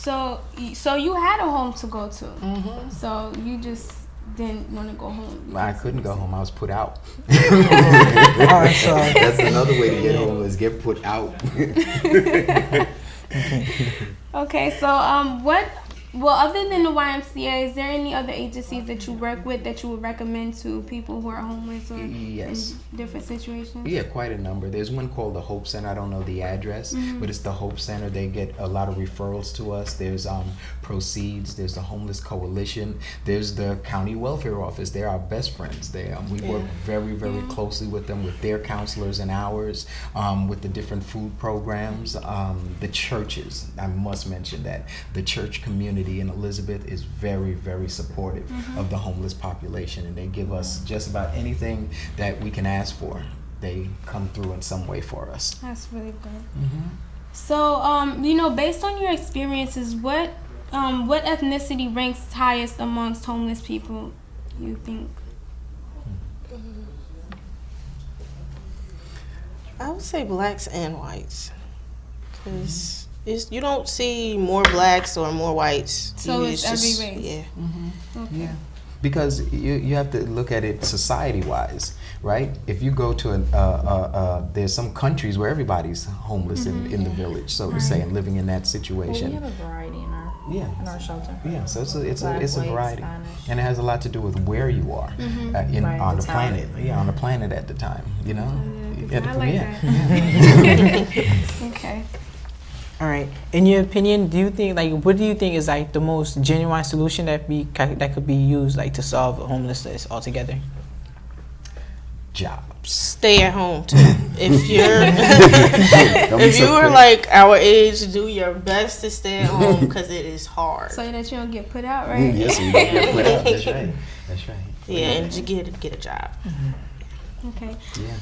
So you had a home to go to. So you just didn't want to go home. I couldn't go home. I was put out. Alright, so That's another way to get home, is get put out. Okay, so other than the YMCA, is there any other agencies that you work with that you would recommend to people who are homeless or Yes. in different situations? Yeah, quite a number. There's one called the Hope Center. I don't know the address, but it's the Hope Center. They get a lot of referrals to us. There's Proceeds. There's the Homeless Coalition. There's the County Welfare Office. They're our best friends. We work very, very closely with them, with their counselors and ours, with the different food programs. The churches, I must mention that. The church community in Elizabeth is very, very supportive of the homeless population, and they give us just about anything that we can ask for. They come through in some way for us. That's really good. So, based on your experiences, what ethnicity ranks highest amongst homeless people, you think? I would say blacks and whites, because you don't see more blacks or more whites. So it's every race. Yeah. Okay. Yeah. Because you have to look at it society-wise, right? If you go to there's some countries where everybody's homeless in the village, so to say, and living in that situation. Well, we have a variety in our shelter. Yeah, so it's Black, a white, variety, Spanish. and it has a lot to do with where you are Right, on the the town. planet. Yeah, on the planet at the time, you know. I like that. Okay. all right. In your opinion, what do you think is like the most genuine solution that could be used like to solve homelessness altogether? Jobs. Stay at home too. If you are like our age, do your best to stay at home, because it is hard. So that you don't get put out, right? Yes, you get put out. That's right. That's right. Yeah, and you get a job. Okay. Yeah.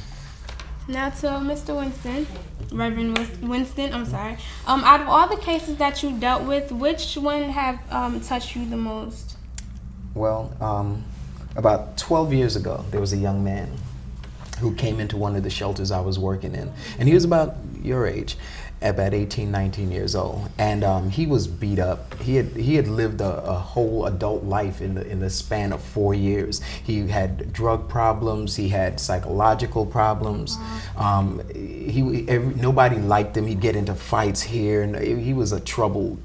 Now to Mr. Winston, Reverend Winston, I'm sorry. Out of all the cases that you dealt with, which one have touched you the most? Well, about 12 years ago, there was a young man who came into one of the shelters I was working in, and he was about your age, about 18, 19 years old, and he was beat up. He had lived a whole adult life in the span of 4 years. He had drug problems. He had psychological problems. Nobody liked him. He'd get into fights here, and he was a troubled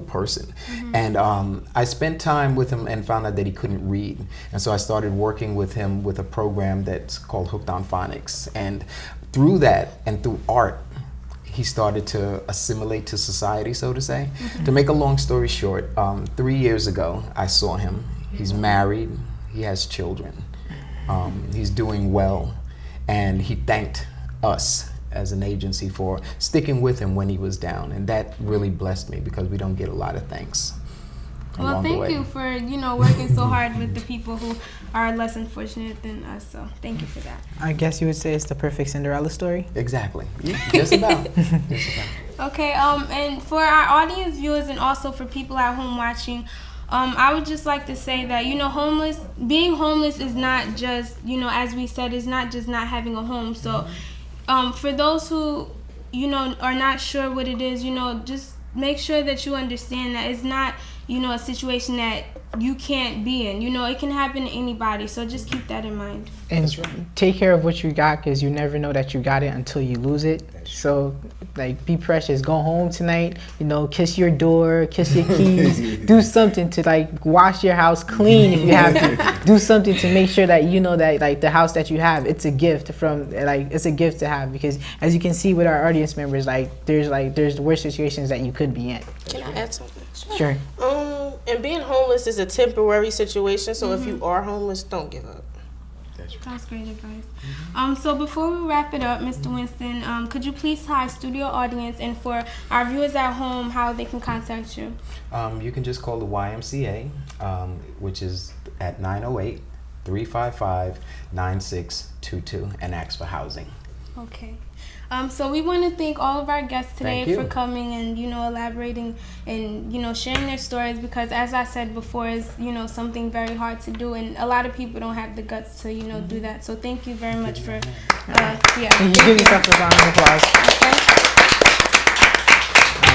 person. And I spent time with him and found out that he couldn't read, and so I started working with him with a program that's called Hooked on Phonics, and through that and through art, he started to assimilate to society, so to say. To make a long story short, 3 years ago, I saw him. He's married, he has children, he's doing well, and he thanked us as an agency for sticking with him when he was down, and that really blessed me, because we don't get a lot of thanks. Well, thank you for working so hard with the people who are less unfortunate than us. So thank you for that. I guess you would say it's the perfect Cinderella story. Exactly. Yeah, just about. Just about. Okay. And for our audience viewers and also for people at home watching, I would just like to say that being homeless is not just as we said, is not just not having a home. So for those who are not sure what it is, just make sure that you understand that it's not a situation that you can't be in. It can happen to anybody, so just keep that in mind. And take care of what you got, because you never know that you got it until you lose it. So, be precious. Go home tonight, kiss your door, kiss your keys, do something to, wash your house clean if you have to. Do something to make sure that that, the house that you have, it's a gift it's a gift to have, because as you can see with our audience members, there's worse situations that you could be in. Can I add something? Sure. And being homeless is a temporary situation, so if you are homeless, don't give up. That's great advice. So before we wrap it up, Mr. Winston, could you please tell our studio audience and for our viewers at home how they can contact you? You can just call the YMCA, which is at 908-355-9622, and ask for housing. Okay. So we want to thank all of our guests today for coming and elaborating and sharing their stories, because as I said before, is something very hard to do, and a lot of people don't have the guts to do that. So thank you very much for Can you give yourself a round of applause?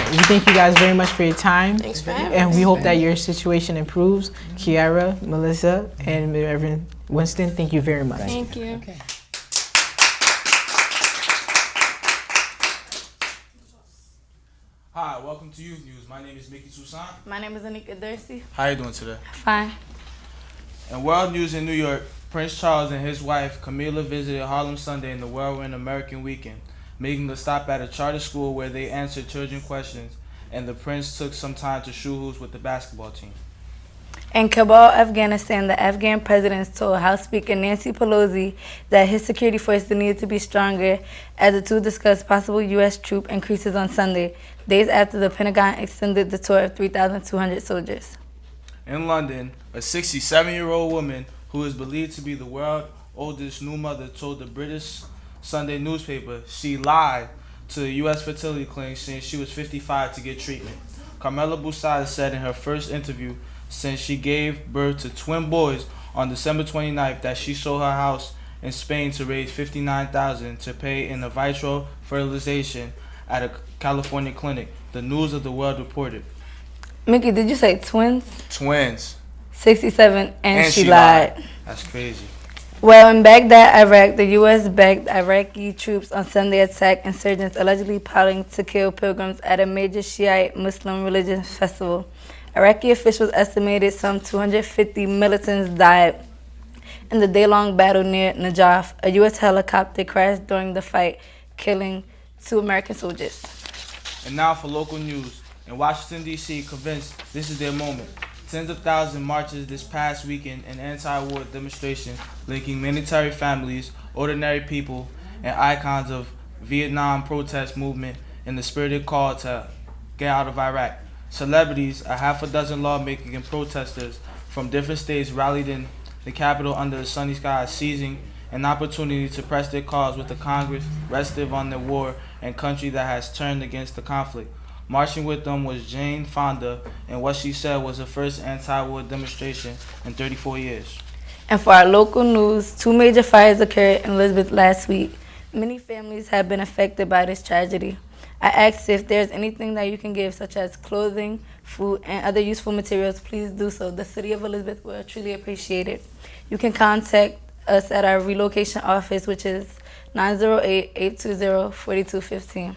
Okay. We thank you guys very much for your time. Thanks for having us. And we hope that your situation improves. Kiara, Melissa, and Reverend Winston, thank you very much. Thank you. Okay. Hi, welcome to Youth News. My name is Mickey Toussaint. My name is Anika Dursi. How are you doing today? Fine. In world news in New York, Prince Charles and his wife Camilla visited Harlem Sunday in the Whirlwind American Weekend, making a stop at a charter school where they answered children questions, and the prince took some time to shoot hoops with the basketball team. In Kabul, Afghanistan, the Afghan president told House Speaker Nancy Pelosi that his security forces needed to be stronger as the two discussed possible U.S. troop increases on Sunday, days after the Pentagon extended the tour of 3,200 soldiers. In London, a 67-year-old woman who is believed to be the world's oldest new mother told the British Sunday newspaper she lied to the U.S. fertility clinic saying she was 55 to get treatment. Carmela Busada said in her first interview since she gave birth to twin boys on December 29th that she sold her house in Spain to raise $59,000 to pay in a vitro fertilization at a California clinic. The News of the World reported. Mickey, did you say twins? Twins. 67, and she lied. That's crazy. Well, in Baghdad, Iraq, the U.S.-backed Iraqi troops on Sunday attacked insurgents allegedly plotting to kill pilgrims at a major Shiite Muslim religious festival. Iraqi officials estimated some 250 militants died in the day-long battle near Najaf. A U.S. helicopter crashed during the fight, killing 2 American soldiers. And now for local news. In Washington, D.C., convinced this is their moment. Tens of thousands marches this past weekend in anti-war demonstration linking military families, ordinary people, and icons of Vietnam protest movement in the spirited call to get out of Iraq. Celebrities, a half a dozen lawmakers and protesters from different states rallied in the Capitol under the sunny sky, seizing an opportunity to press their cause with the Congress restive on the war and country that has turned against the conflict. Marching with them was Jane Fonda, and what she said was her first anti-war demonstration in 34 years. And for our local news, 2 major fires occurred in Elizabeth last week. Many families have been affected by this tragedy. I asked if there's anything that you can give, such as clothing, food, and other useful materials. Please do so. The City of Elizabeth will truly appreciate it. You can contact us at our relocation office, which is 908-820-4215.